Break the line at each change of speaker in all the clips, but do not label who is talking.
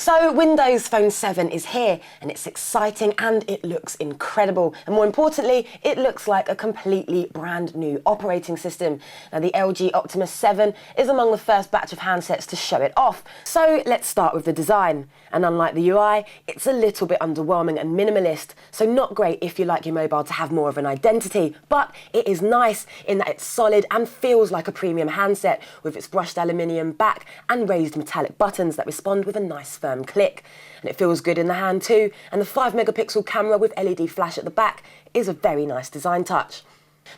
So Windows Phone 7 is here, and it's exciting and it looks incredible. And more importantly, it looks like a completely brand new operating system. Now the LG Optimus 7 is among the first batch of handsets to show it off. So let's start with the design. And unlike the UI, it's a little bit underwhelming and minimalist. So not great if you like your mobile to have more of an identity, but it is nice in that it's solid and feels like a premium handset with its brushed aluminium back and raised metallic buttons that respond with a nice firm click. And it feels good in the hand too, and the 5-megapixel camera with LED flash at the back is a very nice design touch.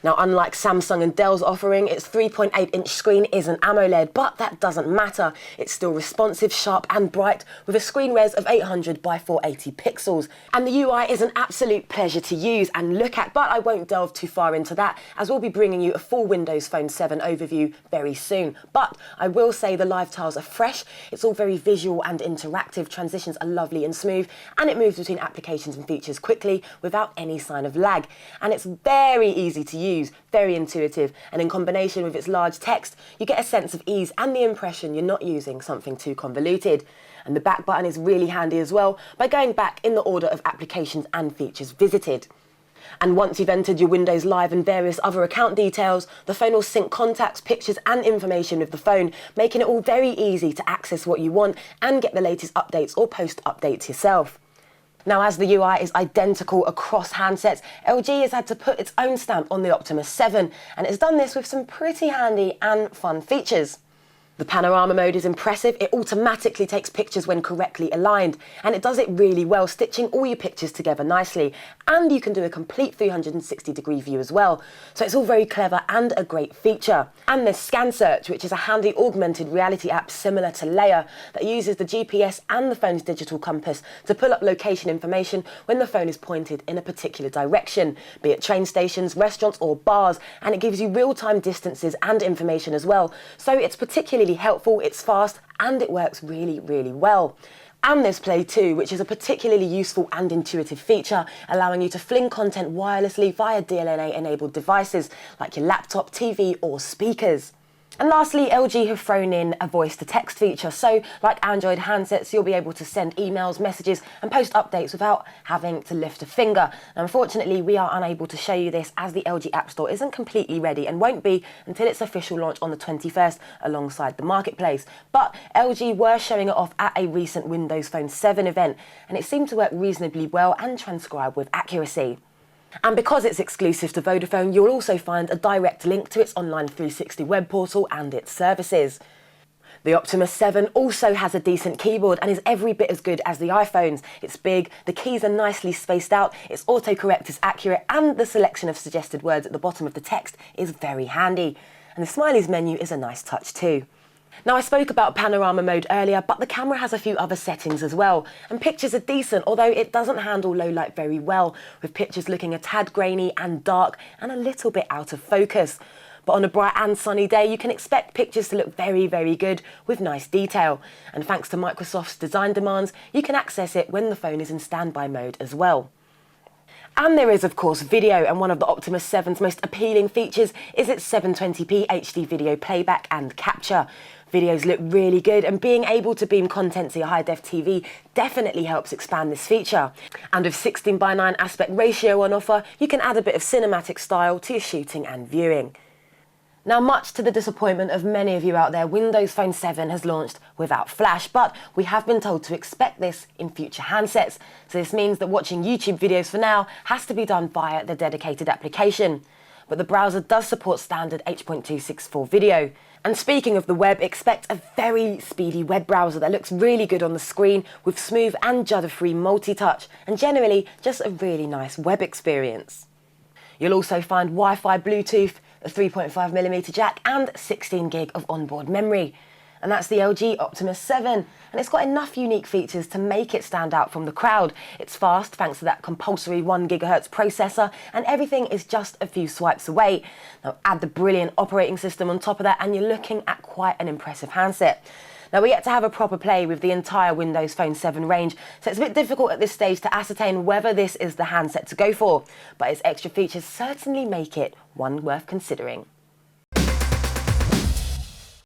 Now, unlike Samsung and Dell's offering, its 3.8-inch screen isn't AMOLED, but that doesn't matter. It's still responsive, sharp and bright with a screen res of 800 by 480 pixels. And the UI is an absolute pleasure to use and look at, but I won't delve too far into that as we'll be bringing you a full Windows Phone 7 overview very soon. But I will say the live tiles are fresh, it's all very visual and interactive, transitions are lovely and smooth, and it moves between applications and features quickly without any sign of lag. And it's very easy to use, very intuitive, and in combination with its large text, you get a sense of ease and the impression you're not using something too convoluted. And the back button is really handy as well by going back in the order of applications and features visited. And once you've entered your Windows Live and various other account details, the phone will sync contacts, pictures and information with the phone, making it all very easy to access what you want and get the latest updates or post updates yourself. Now, as the UI is identical across handsets, LG has had to put its own stamp on the Optimus 7, and it's done this with some pretty handy and fun features. The panorama mode is impressive. It automatically takes pictures when correctly aligned, and it does it really well, stitching all your pictures together nicely. And you can do a complete 360-degree view as well. So it's all very clever and a great feature. And there's Scan Search, which is a handy augmented reality app similar to Leia that uses the GPS and the phone's digital compass to pull up location information when the phone is pointed in a particular direction, be it train stations, restaurants or bars, and it gives you real-time distances and information as well. So it's particularly helpful, it's fast, and it works really, really well. And there's Play 2, which is a particularly useful and intuitive feature, allowing you to fling content wirelessly via DLNA-enabled devices like your laptop, TV, or speakers. And lastly, LG have thrown in a voice-to-text feature, so like Android handsets, you'll be able to send emails, messages and post updates without having to lift a finger. Now, unfortunately, we are unable to show you this as the LG App Store isn't completely ready and won't be until its official launch on the 21st alongside the marketplace. But LG were showing it off at a recent Windows Phone 7 event, and it seemed to work reasonably well and transcribe with accuracy. And because it's exclusive to Vodafone, you'll also find a direct link to its online 360 web portal and its services. The Optimus 7 also has a decent keyboard and is every bit as good as the iPhones. It's big, the keys are nicely spaced out, its autocorrect is accurate, and the selection of suggested words at the bottom of the text is very handy. And the Smileys menu is a nice touch too. Now, I spoke about panorama mode earlier, but the camera has a few other settings as well. And pictures are decent, although it doesn't handle low light very well, with pictures looking a tad grainy and dark and a little bit out of focus. But on a bright and sunny day, you can expect pictures to look very, very good with nice detail. And thanks to Microsoft's design demands, you can access it when the phone is in standby mode as well. And there is, of course, video, and one of the Optimus 7's most appealing features is its 720p HD video playback and capture. Videos look really good, and being able to beam content to your high-def TV definitely helps expand this feature. And with 16:9 aspect ratio on offer, you can add a bit of cinematic style to your shooting and viewing. Now, much to the disappointment of many of you out there, Windows Phone 7 has launched without Flash, but we have been told to expect this in future handsets. So this means that watching YouTube videos for now has to be done via the dedicated application. But the browser does support standard H.264 video. And speaking of the web, expect a very speedy web browser that looks really good on the screen with smooth and judder-free multi-touch, and generally just a really nice web experience. You'll also find Wi-Fi, Bluetooth, a 3.5mm jack and 16 gig of onboard memory. And that's the LG Optimus 7, and it's got enough unique features to make it stand out from the crowd. It's fast thanks to that compulsory 1 GHz processor, and everything is just a few swipes away. Now add the brilliant operating system on top of that and you're looking at quite an impressive handset. Now, we're yet to have a proper play with the entire Windows Phone 7 range, so it's a bit difficult at this stage to ascertain whether this is the handset to go for, but its extra features certainly make it one worth considering.